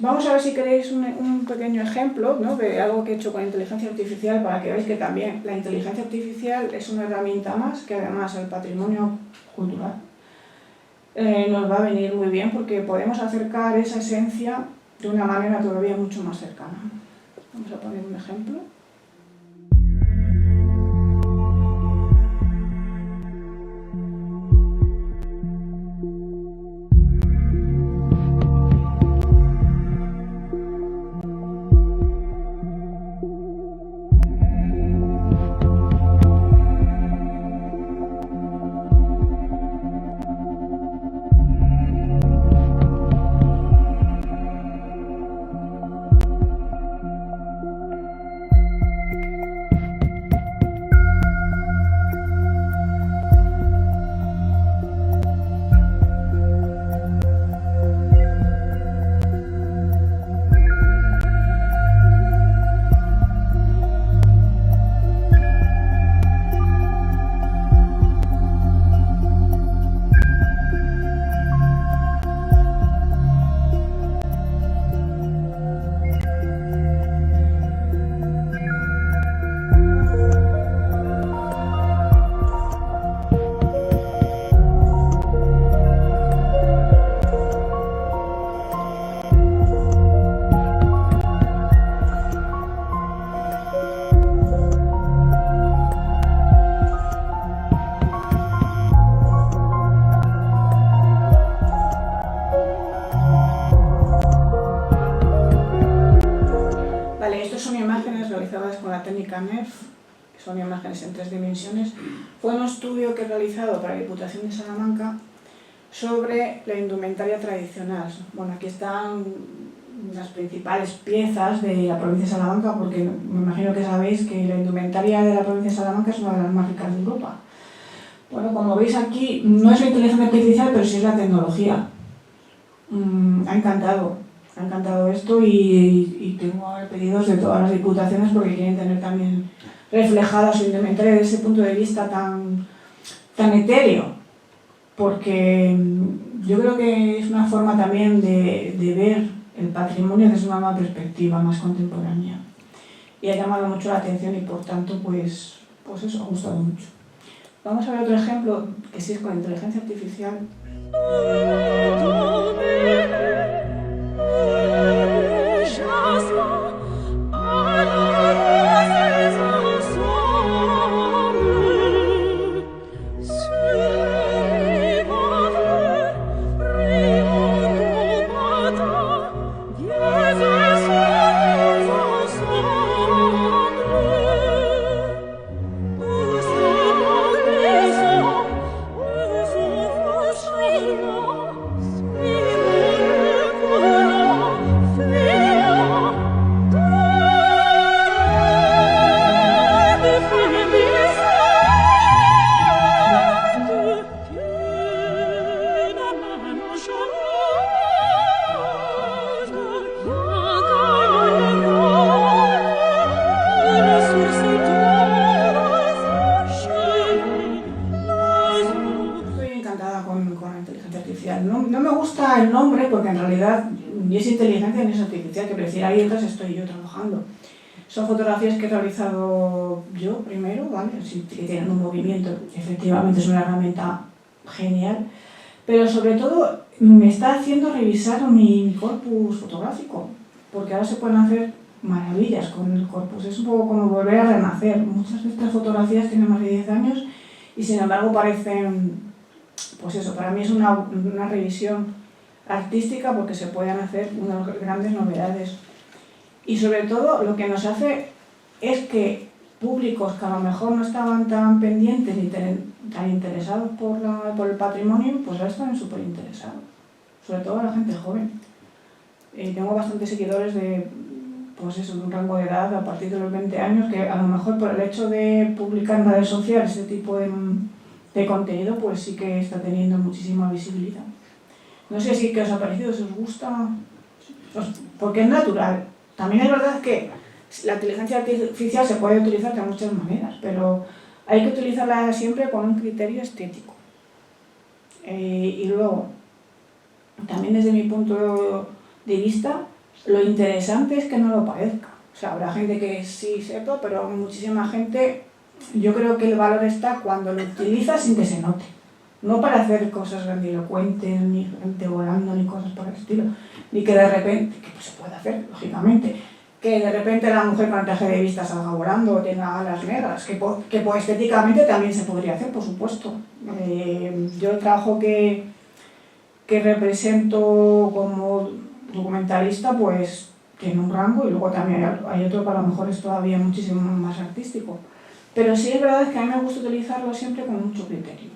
Vamos a ver si queréis un pequeño ejemplo, ¿no?, de algo que he hecho con inteligencia artificial para que veáis que también la inteligencia artificial es una herramienta más que además el patrimonio cultural nos va a venir muy bien porque podemos acercar esa esencia de una manera todavía mucho más cercana. Vamos a poner un ejemplo. Vale, estas son imágenes realizadas con la técnica NEF, son imágenes en 3 dimensiones. Fue un estudio que he realizado para la Diputación de Salamanca sobre la indumentaria tradicional. Bueno, aquí están las principales piezas de la provincia de Salamanca, porque me imagino que sabéis que la indumentaria de la provincia de Salamanca es una de las más ricas de Europa. Bueno, como veis aquí, no es la inteligencia artificial, pero sí es la tecnología. Ha encantado esto y tengo pedidos de todas las diputaciones porque quieren tener también reflejada su indumentaria desde ese punto de vista tan etéreo, porque yo creo que es una forma también de ver el patrimonio desde una nueva perspectiva más contemporánea y ha llamado mucho la atención y por tanto pues eso ha gustado mucho. Vamos a ver otro ejemplo que sí es con inteligencia artificial. Con la inteligencia artificial. No me gusta el nombre porque en realidad ni es inteligencia ni es artificial, que decir, ahí detrás estoy yo trabajando. Son fotografías que he realizado yo primero, ¿vale? Sí, que tienen un movimiento, efectivamente es una herramienta genial, pero sobre todo me está haciendo revisar mi corpus fotográfico, porque ahora se pueden hacer maravillas con el corpus, es un poco como volver a renacer. Muchas de estas fotografías tienen más de 10 años y sin embargo parecen, pues eso, para mí es una revisión artística porque se pueden hacer unas grandes novedades. Y sobre todo lo que nos hace es que públicos que a lo mejor no estaban tan pendientes ni tan interesados por el patrimonio, pues ahora están súper interesados, sobre todo la gente joven. Tengo bastantes seguidores de un rango de edad a partir de los 20 años que a lo mejor por el hecho de publicar en redes sociales ese tipo de contenido, pues sí que está teniendo muchísima visibilidad. No sé si qué os ha parecido, si os gusta, porque es natural. También es verdad que la inteligencia artificial se puede utilizar de muchas maneras, pero hay que utilizarla siempre con un criterio estético. Y luego, también desde mi punto de vista, Lo interesante es que no lo parezca. O sea, habrá gente que sí sepa, pero muchísima gente, yo creo que el valor está cuando lo utiliza sin que se note. No para hacer cosas grandilocuentes, ni gente volando, ni cosas por el estilo. Ni que de repente, que pues se puede hacer, lógicamente, que de repente la mujer con el traje de vista salga volando o tenga alas negras, que estéticamente también se podría hacer, por supuesto. Yo el trabajo que represento como documentalista, pues tiene un rango, y luego también hay otro que a lo mejor es todavía muchísimo más artístico. Pero sí es verdad que a mí me gusta utilizarlo siempre con mucho criterio.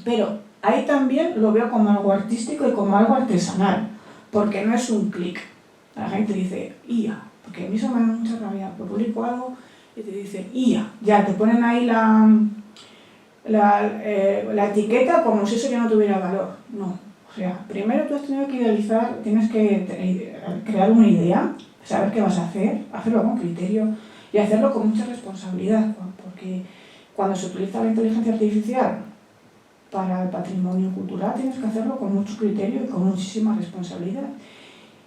Pero ahí también lo veo como algo artístico y como algo artesanal, porque no es un clic. La gente dice IA, porque a mí eso me da mucha rabia. Yo publico algo y te dicen IA, ya te ponen ahí la etiqueta como si eso ya no tuviera valor. No, o sea, primero tú has tenido que idealizar, tienes que crear una idea, saber qué vas a hacer, hacerlo con criterio y hacerlo con mucha responsabilidad, porque cuando se utiliza la inteligencia artificial para el patrimonio cultural tienes que hacerlo con mucho criterio y con muchísima responsabilidad.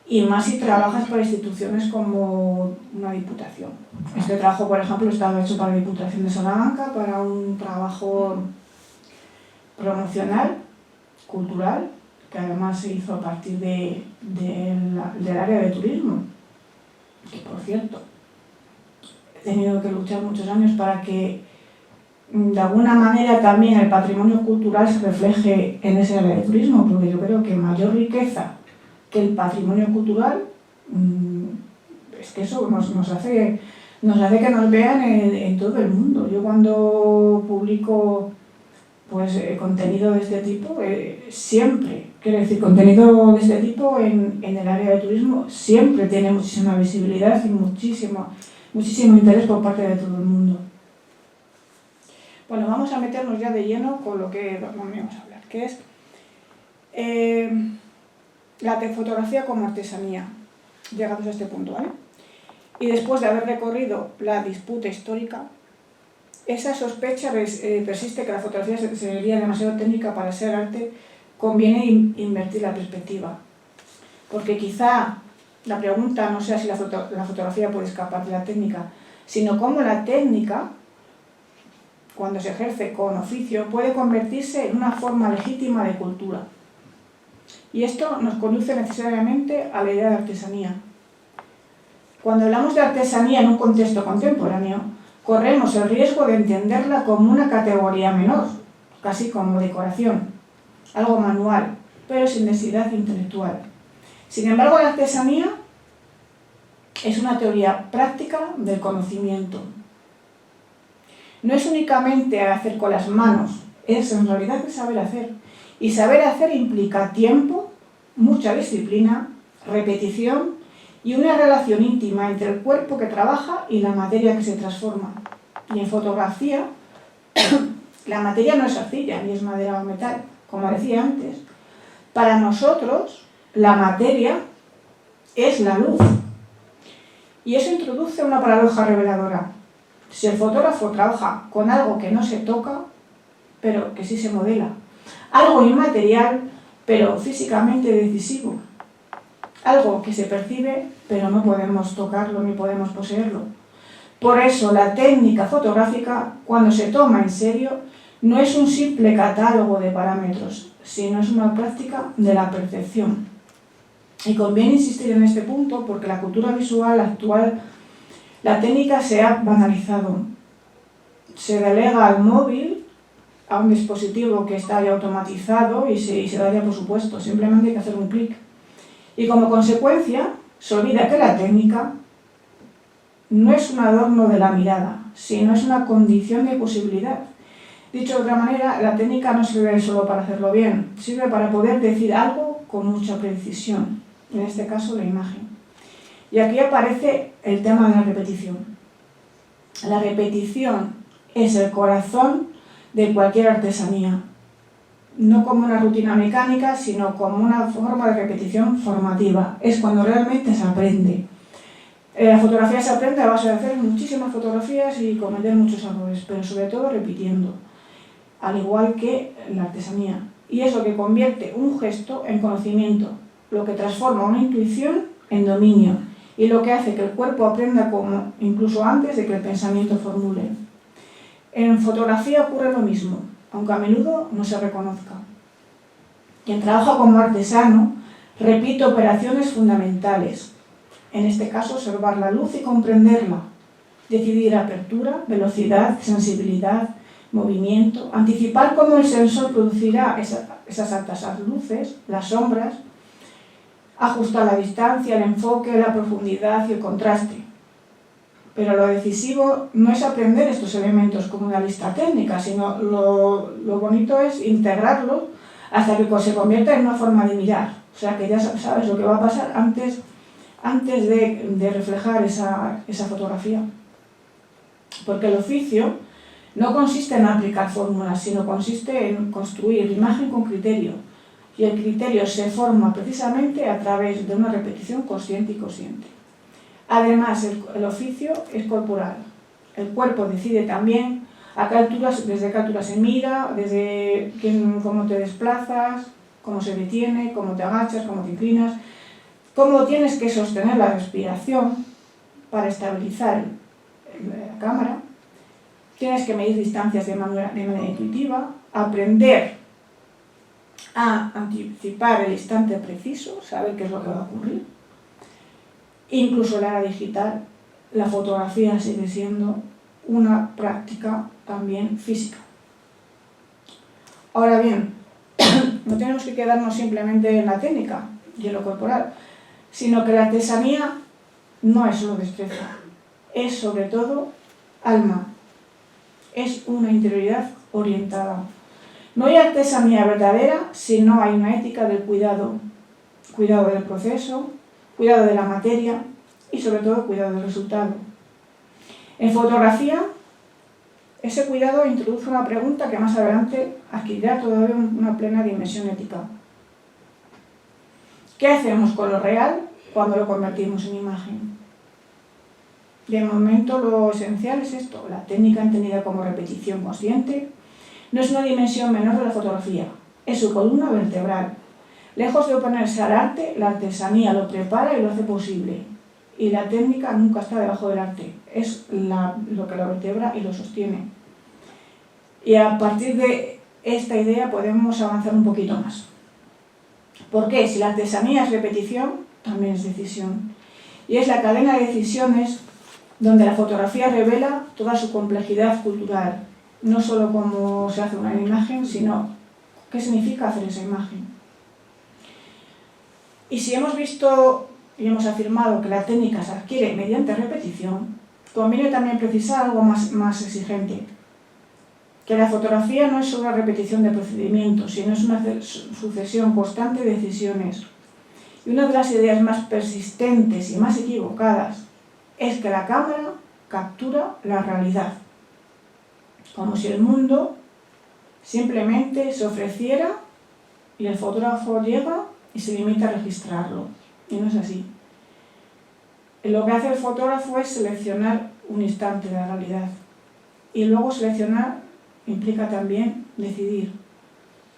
Y más si trabajas para instituciones como una diputación. Este trabajo, por ejemplo, estaba hecho para la Diputación de Salamanca, para un trabajo promocional, cultural, que además se hizo a partir del área de turismo. Que, por cierto, he tenido que luchar muchos años para que de alguna manera también el patrimonio cultural se refleje en ese área de turismo, porque yo creo que mayor riqueza que el patrimonio cultural, es que eso nos hace que nos vean en todo el mundo. Yo cuando publico pues contenido de este tipo, siempre, quiero decir, contenido de este tipo en el área de turismo siempre tiene muchísima visibilidad y muchísimo interés por parte de todo el mundo. Bueno, vamos a meternos ya de lleno con lo que vamos a hablar, que es la fotografía como artesanía, llegados a este punto, ¿vale? Y después de haber recorrido la disputa histórica, esa sospecha persiste que la fotografía sería demasiado técnica para ser arte. Conviene invertir la perspectiva, porque quizá la pregunta no sea si la fotografía puede escapar de la técnica, sino cómo la técnica, cuando se ejerce con oficio, puede convertirse en una forma legítima de cultura. Y esto nos conduce necesariamente a la idea de artesanía. Cuando hablamos de artesanía en un contexto contemporáneo, corremos el riesgo de entenderla como una categoría menor, casi como decoración, algo manual, pero sin densidad intelectual. Sin embargo, la artesanía es una teoría práctica del conocimiento. No es únicamente hacer con las manos, es en realidad el saber hacer. Y saber hacer implica tiempo, mucha disciplina, repetición y una relación íntima entre el cuerpo que trabaja y la materia que se transforma. Y en fotografía, la materia no es arcilla ni es madera o metal, como decía antes. Para nosotros, la materia es la luz. Y eso introduce una paradoja reveladora. Si el fotógrafo trabaja con algo que no se toca, pero que sí se modela, algo inmaterial, pero físicamente decisivo, algo que se percibe, pero no podemos tocarlo ni podemos poseerlo. Por eso, la técnica fotográfica, cuando se toma en serio, no es un simple catálogo de parámetros, sino es una práctica de la percepción. Y conviene insistir en este punto porque la cultura visual actual, la técnica se ha banalizado. Se delega al móvil, a un dispositivo que está ya automatizado y se da ya por supuesto, simplemente hay que hacer un clic. Y como consecuencia, se olvida que la técnica no es un adorno de la mirada, sino es una condición de posibilidad. Dicho de otra manera, la técnica no sirve solo para hacerlo bien, sirve para poder decir algo con mucha precisión, en este caso la imagen. Y aquí aparece el tema de la repetición. La repetición es el corazón de cualquier artesanía, no como una rutina mecánica, sino como una forma de repetición formativa. Es cuando realmente se aprende. La fotografía se aprende a base de hacer muchísimas fotografías y cometer muchos errores, pero sobre todo repitiendo, al igual que la artesanía. Y es lo que convierte un gesto en conocimiento, lo que transforma una intuición en dominio, y lo que hace que el cuerpo aprenda como incluso antes de que el pensamiento formule. En fotografía ocurre lo mismo, aunque a menudo no se reconozca. Quien trabaja como artesano repite operaciones fundamentales, en este caso observar la luz y comprenderla, decidir apertura, velocidad, sensibilidad, movimiento, anticipar cómo el sensor producirá esas altas luces, las sombras, ajustar la distancia, el enfoque, la profundidad y el contraste. Pero lo decisivo no es aprender estos elementos como una lista técnica, sino lo bonito es integrarlos hasta que se convierta en una forma de mirar. O sea, que ya sabes lo que va a pasar antes de reflejar esa fotografía. Porque el oficio no consiste en aplicar fórmulas, sino consiste en construir imagen con criterio. Y el criterio se forma precisamente a través de una repetición consciente y consciente. Además, el oficio es corporal. El cuerpo decide también desde qué altura se mira, desde cómo te desplazas, cómo se detiene, cómo te agachas, cómo te inclinas, cómo tienes que sostener la respiración para estabilizar la cámara. Tienes que medir distancias de manera intuitiva, aprender a anticipar el instante preciso, saber qué es lo que va a ocurrir. Incluso en la era digital, la fotografía sigue siendo una práctica también física. Ahora bien, no tenemos que quedarnos simplemente en la técnica y en lo corporal, sino que la artesanía no es solo destreza, es sobre todo alma, es una interioridad orientada. No hay artesanía verdadera si no hay una ética del cuidado, cuidado del proceso, cuidado de la materia y sobre todo cuidado del resultado. En fotografía, ese cuidado introduce una pregunta que más adelante adquirirá todavía una plena dimensión ética. ¿Qué hacemos con lo real cuando lo convertimos en imagen? De momento lo esencial es esto, la técnica entendida como repetición consciente no es una dimensión menor de la fotografía, es su columna vertebral. Lejos de oponerse al arte, la artesanía lo prepara y lo hace posible. Y la técnica nunca está debajo del arte, es lo que lo vertebra y lo sostiene. Y a partir de esta idea podemos avanzar un poquito más. ¿Por qué? Si la artesanía es repetición, también es decisión. Y es la cadena de decisiones donde la fotografía revela toda su complejidad cultural. No solo cómo se hace una imagen, sino qué significa hacer esa imagen. Y si hemos visto y hemos afirmado que la técnica se adquiere mediante repetición, conviene también precisar algo más exigente. Que la fotografía no es solo una repetición de procedimientos, sino es una sucesión constante de decisiones. Y una de las ideas más persistentes y más equivocadas es que la cámara captura la realidad, como si el mundo simplemente se ofreciera y el fotógrafo llega y se limita a registrarlo. Y no es así. Lo que hace el fotógrafo es seleccionar un instante de la realidad. Y luego seleccionar implica también decidir.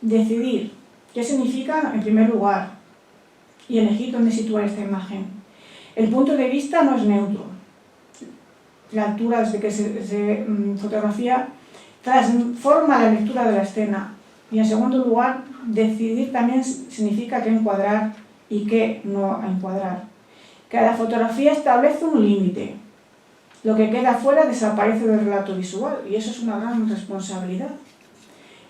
Decidir qué significa en primer lugar y elegir dónde situar esta imagen. El punto de vista no es neutro. La altura desde que se fotografía transforma la lectura de la escena. Y en segundo lugar, decidir también significa qué encuadrar y qué no encuadrar. Cada fotografía establece un límite. Lo que queda fuera desaparece del relato visual y eso es una gran responsabilidad.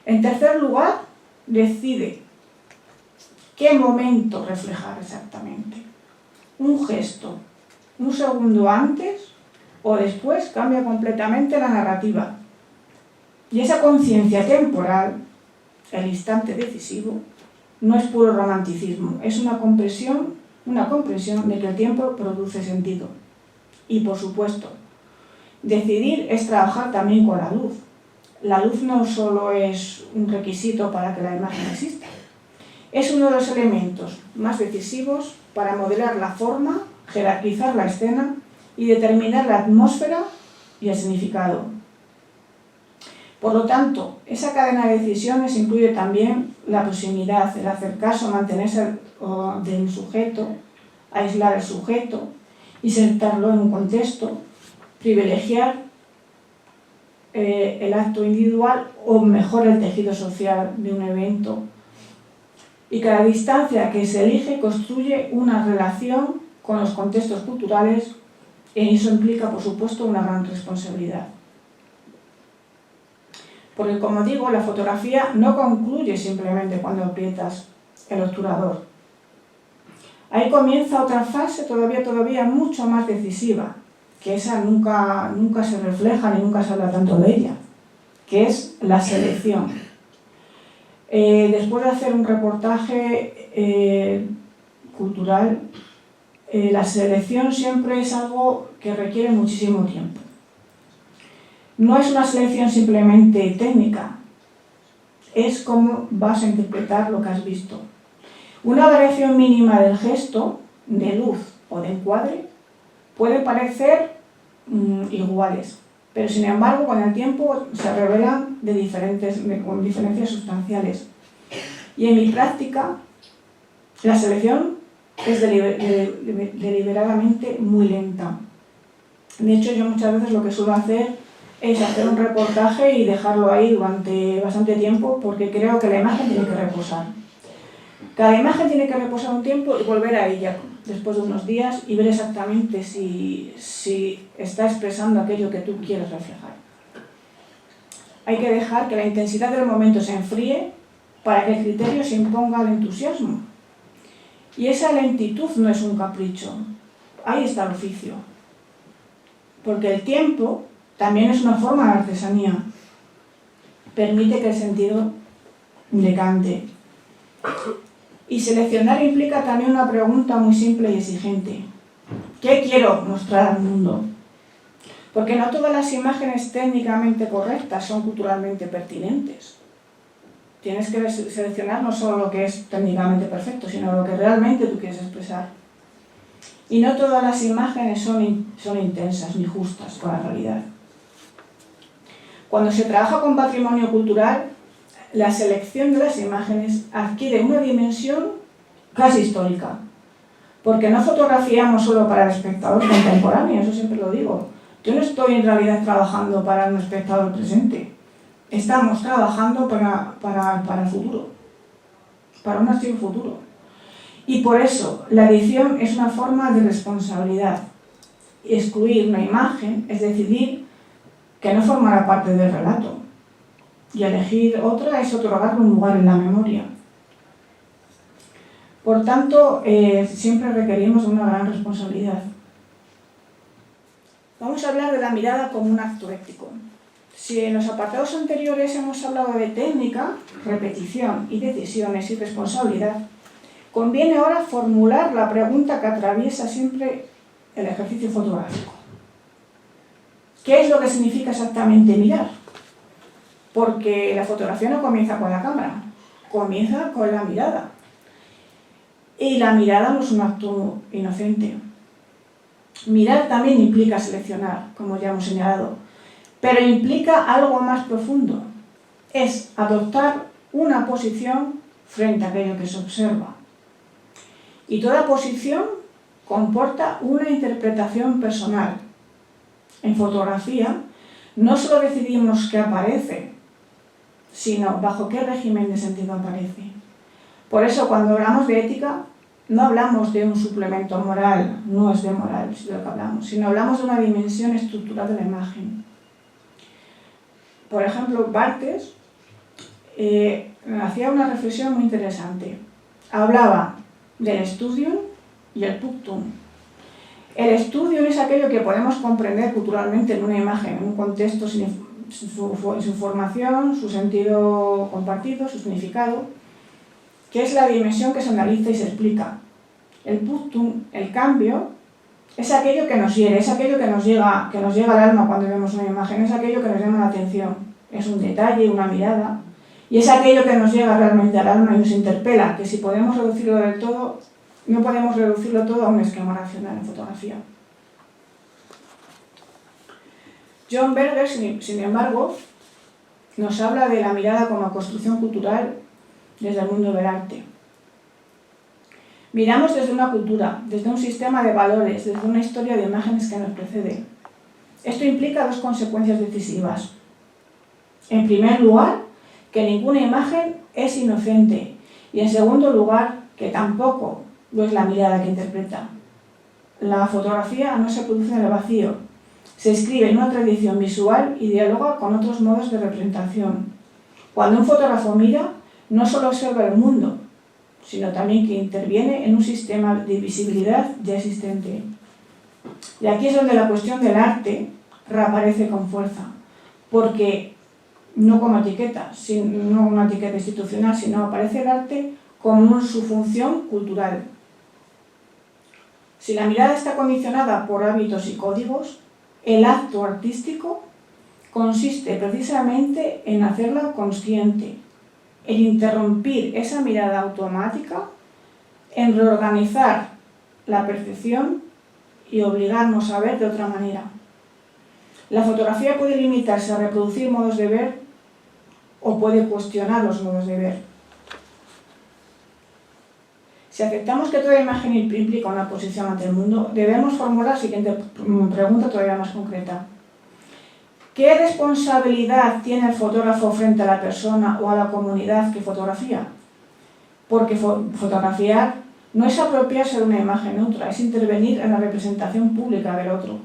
En tercer lugar, decide qué momento reflejar exactamente. Un gesto, un segundo antes o después cambia completamente la narrativa. Y esa conciencia temporal, el instante decisivo, no es puro romanticismo, es una comprensión de que el tiempo produce sentido. Y por supuesto, decidir es trabajar también con la luz. La luz no solo es un requisito para que la imagen exista, es uno de los elementos más decisivos para modelar la forma, jerarquizar la escena y determinar la atmósfera y el significado. Por lo tanto, esa cadena de decisiones incluye también la proximidad, el hacer caso, mantenerse del sujeto aislar el sujeto, insertarlo en un contexto, privilegiar el acto individual o mejor el tejido social de un evento. Y cada distancia que se elige construye una relación con los contextos culturales y eso implica, por supuesto, una gran responsabilidad. Porque, como digo, la fotografía no concluye simplemente cuando aprietas el obturador. Ahí comienza otra fase todavía mucho más decisiva, que esa nunca se refleja ni nunca se habla tanto de ella, que es la selección. Después de hacer un reportaje cultural, la selección siempre es algo que requiere muchísimo tiempo. No es una selección simplemente técnica, es cómo vas a interpretar lo que has visto. Una variación mínima del gesto, de luz o de encuadre, puede parecer iguales, pero sin embargo con el tiempo se revelan con diferencias sustanciales. Y en mi práctica, la selección es deliberadamente muy lenta. De hecho, yo muchas veces lo que suelo hacer es hacer un reportaje y dejarlo ahí durante bastante tiempo porque creo que la imagen tiene que reposar. Cada imagen tiene que reposar un tiempo y volver a ella después de unos días y ver exactamente si está expresando aquello que tú quieres reflejar. Hay que dejar que la intensidad del momento se enfríe para que el criterio se imponga al entusiasmo. Y esa lentitud no es un capricho, ahí está el oficio. Porque el tiempo también es una forma de artesanía. Permite que el sentido decante. Y seleccionar implica también una pregunta muy simple y exigente. ¿Qué quiero mostrar al mundo? Porque no todas las imágenes técnicamente correctas son culturalmente pertinentes. Tienes que seleccionar no solo lo que es técnicamente perfecto, sino lo que realmente tú quieres expresar. Y no todas las imágenes son intensas ni justas con la realidad. Cuando se trabaja con patrimonio cultural, la selección de las imágenes adquiere una dimensión casi histórica. Porque no fotografiamos solo para el espectador contemporáneo, eso siempre lo digo. Yo no estoy en realidad trabajando para un espectador presente. Estamos trabajando para el futuro, para un archivo futuro. Y por eso la edición es una forma de responsabilidad. Excluir una imagen es decidir que no formará parte del relato. Y elegir otra es otorgarle un lugar en la memoria. Por tanto, siempre requerimos una gran responsabilidad. Vamos a hablar de la mirada como un acto ético. Si en los apartados anteriores hemos hablado de técnica, repetición y decisiones y responsabilidad, conviene ahora formular la pregunta que atraviesa siempre el ejercicio fotográfico. ¿Qué es lo que significa exactamente mirar? Porque la fotografía no comienza con la cámara, comienza con la mirada. Y la mirada no es un acto inocente. Mirar también implica seleccionar, como ya hemos señalado, pero implica algo más profundo. Es adoptar una posición frente a aquello que se observa. Y toda posición comporta una interpretación personal. En fotografía no solo decidimos qué aparece, sino bajo qué régimen de sentido aparece. Por eso cuando hablamos de ética, no hablamos de un suplemento moral, no es de moral de lo que hablamos, sino hablamos de una dimensión estructural de la imagen. Por ejemplo, Barthes hacía una reflexión muy interesante. Hablaba del studium y el punctum. El studium es aquello que podemos comprender culturalmente en una imagen, en un contexto, su formación, su sentido compartido, su significado, que es la dimensión que se analiza y se explica. El punctum, el cambio, es aquello que nos hiere, es aquello que nos llega al alma cuando vemos una imagen, es aquello que nos llama la atención, es un detalle, una mirada, y es aquello que nos llega realmente al alma y nos interpela, que si podemos reducirlo del todo, no podemos reducirlo todo a un esquema racional en fotografía. John Berger, sin embargo, nos habla de la mirada como construcción cultural desde el mundo del arte. Miramos desde una cultura, desde un sistema de valores, desde una historia de imágenes que nos precede. Esto implica dos consecuencias decisivas. En primer lugar, que ninguna imagen es inocente y en segundo lugar, que tampoco lo es la mirada que interpreta. La fotografía no se produce en el vacío, se escribe en una tradición visual y dialoga con otros modos de representación. Cuando un fotógrafo mira, no solo observa el mundo, sino también que interviene en un sistema de visibilidad ya existente. Y aquí es donde la cuestión del arte reaparece con fuerza, porque no como etiqueta, no una etiqueta institucional, sino aparece el arte como su función cultural. Si la mirada está condicionada por hábitos y códigos, el acto artístico consiste precisamente en hacerla consciente, en interrumpir esa mirada automática, en reorganizar la percepción y obligarnos a ver de otra manera. La fotografía puede limitarse a reproducir modos de ver o puede cuestionar los modos de ver. Si aceptamos que toda imagen implica una posición ante el mundo, debemos formular la siguiente pregunta todavía más concreta. ¿Qué responsabilidad tiene el fotógrafo frente a la persona o a la comunidad que fotografía? Porque fotografiar no es apropiarse de una imagen neutra, es intervenir en la representación pública del otro.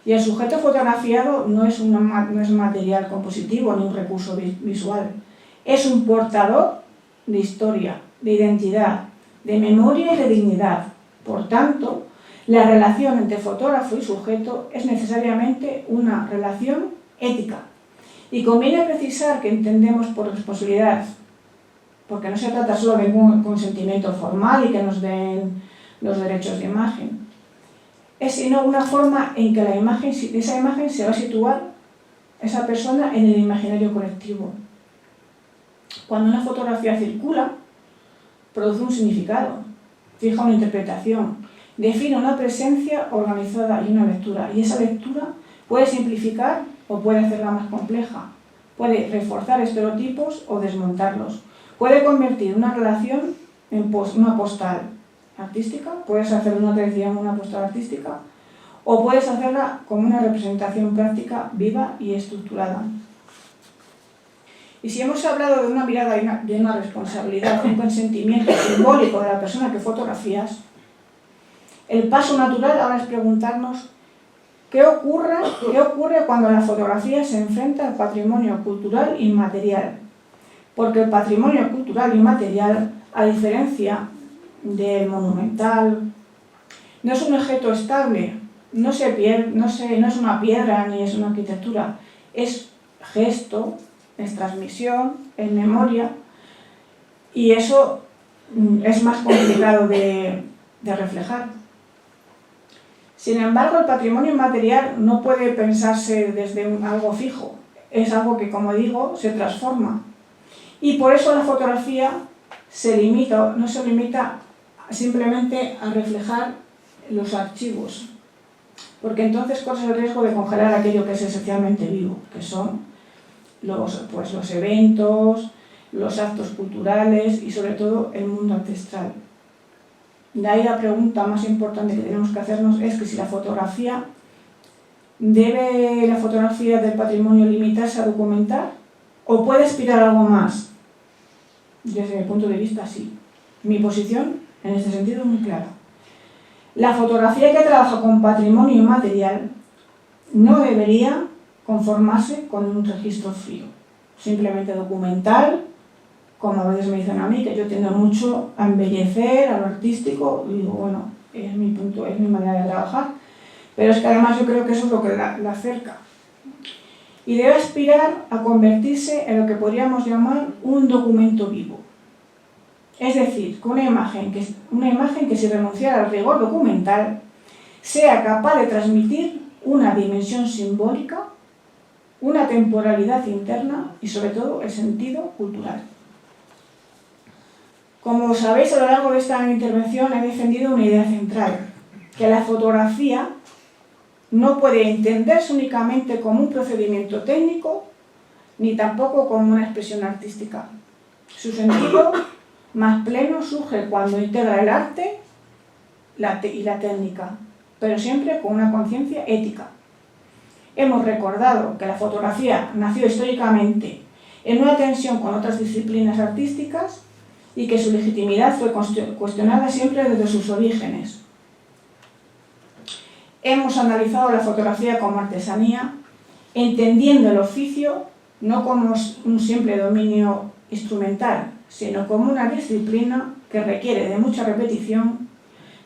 Y el sujeto fotografiado no es material compositivo ni un recurso visual, es un portador de historia, de identidad, de memoria y de dignidad. Por tanto, la relación entre fotógrafo y sujeto es necesariamente una relación ética. Y conviene precisar que entendemos por responsabilidad, porque no se trata solo de un consentimiento formal y que nos den los derechos de imagen, es sino una forma en que esa imagen se va a situar esa persona en el imaginario colectivo. Cuando una fotografía circula, produce un significado, fija una interpretación, define una presencia organizada y una lectura, y esa lectura puede simplificar o puede hacerla más compleja, puede reforzar estereotipos o desmontarlos, puede convertir una relación en una postal artística, puedes hacer una tradición una postal artística, o puedes hacerla como una representación práctica viva y estructurada. Y si hemos hablado de una mirada y de una responsabilidad, un consentimiento simbólico de la persona que fotografías, el paso natural ahora es preguntarnos ¿qué ocurre cuando la fotografía se enfrenta al patrimonio cultural inmaterial? Porque el patrimonio cultural inmaterial, a diferencia del monumental, no es un objeto estable, no es una piedra ni es una arquitectura, es gesto, es transmisión, es memoria, y eso es más complicado de reflejar. Sin embargo, el patrimonio inmaterial no puede pensarse desde algo fijo, es algo que, como digo, se transforma. Y por eso la fotografía no se limita simplemente a reflejar los archivos, porque entonces corres el riesgo de congelar aquello que es esencialmente vivo, que son los eventos, los actos culturales y sobre todo el mundo ancestral. De ahí la pregunta más importante que tenemos que hacernos es que si ¿debe la fotografía del patrimonio limitarse a documentar o puede aspirar a algo más? Desde mi punto de vista, sí. Mi posición en este sentido es muy clara. La fotografía que trabaja con patrimonio inmaterial no debería conformarse con un registro frío, simplemente documental, como a veces me dicen a mí, que yo tiendo mucho a embellecer, a lo artístico, y digo, bueno, es mi manera de trabajar, pero es que además yo creo que eso es lo que la acerca. Y debe aspirar a convertirse en lo que podríamos llamar un documento vivo. Es decir, que una imagen que si renunciara al rigor documental, sea capaz de transmitir una dimensión simbólica, una temporalidad interna y sobre todo el sentido cultural. Como sabéis, a lo largo de esta intervención he defendido una idea central, que la fotografía no puede entenderse únicamente como un procedimiento técnico, ni tampoco como una expresión artística. Su sentido más pleno surge cuando integra el arte y la técnica, pero siempre con una conciencia ética. Hemos recordado que la fotografía nació históricamente en una tensión con otras disciplinas artísticas y que su legitimidad fue cuestionada siempre desde sus orígenes. Hemos analizado la fotografía como artesanía, entendiendo el oficio no como un simple dominio instrumental, sino como una disciplina que requiere de mucha repetición,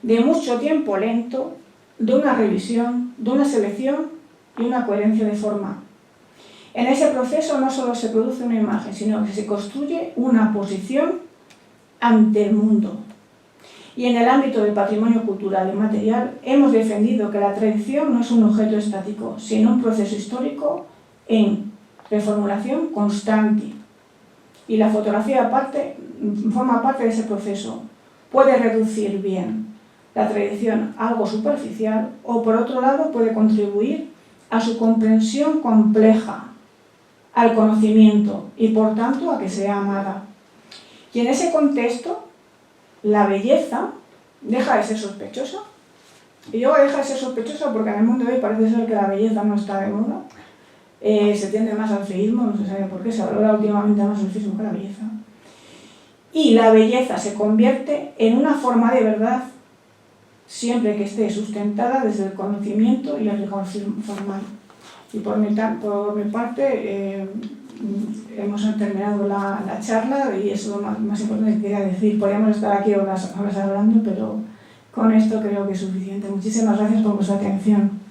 de mucho tiempo lento, de una revisión, de una selección y una coherencia de forma. En ese proceso no solo se produce una imagen, sino que se construye una posición ante el mundo. Y en el ámbito del patrimonio cultural y material hemos defendido que la tradición no es un objeto estático, sino un proceso histórico en reformulación constante. Y la fotografía forma parte de ese proceso. Puede reducir bien la tradición a algo superficial o, por otro lado, puede contribuir a su comprensión compleja, al conocimiento y, por tanto, a que sea amada. Y en ese contexto, la belleza deja de ser sospechosa. Y yo deja de ser sospechosa porque en el mundo de hoy parece ser que la belleza no está de moda. Se tiende más al feísmo, no se sabe por qué, se valora últimamente más el feísmo que la belleza. Y la belleza se convierte en una forma de verdad siempre que esté sustentada desde el conocimiento y el rigor formal. Y por mi parte, hemos terminado la charla y eso es lo más importante que quería decir. Podríamos estar aquí horas hablando, pero con esto creo que es suficiente. Muchísimas gracias por vuestra atención.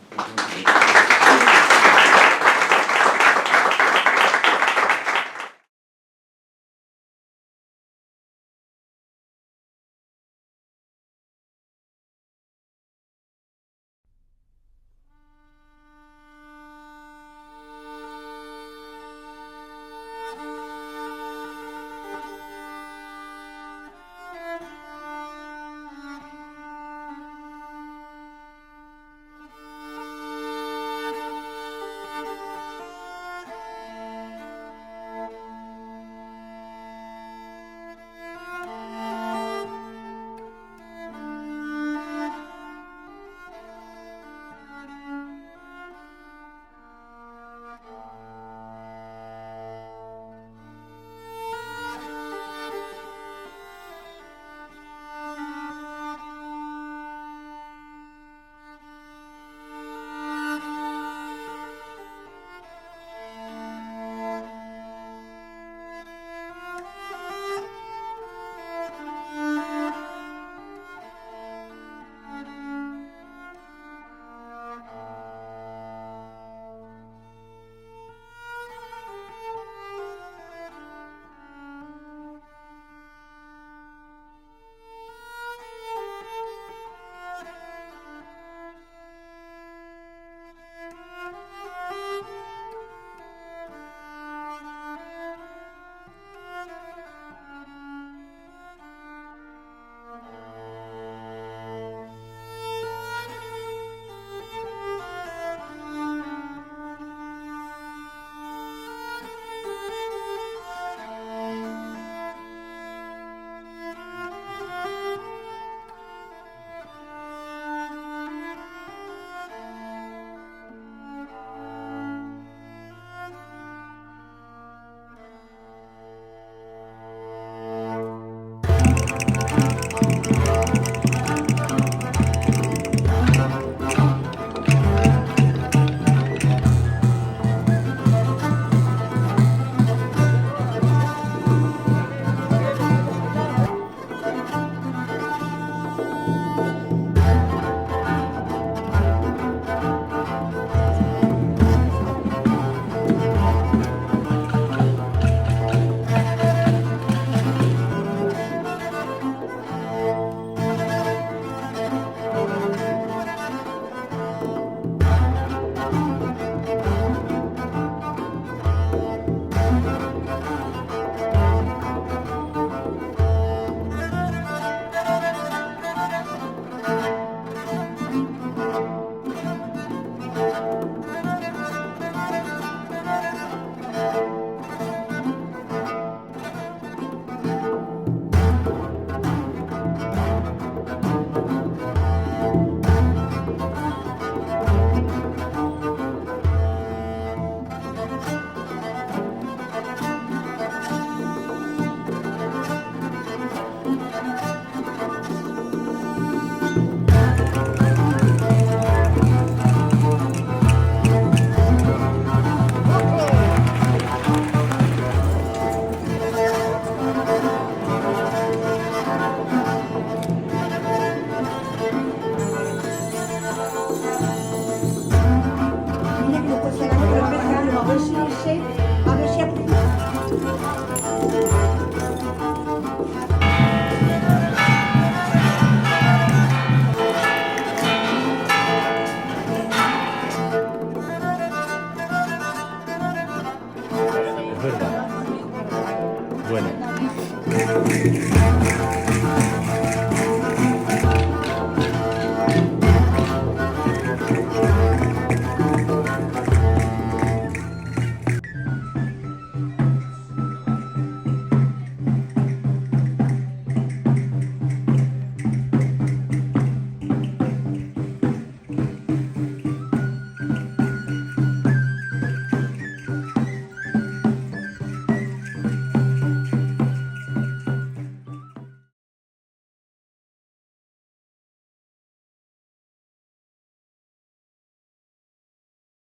Sí.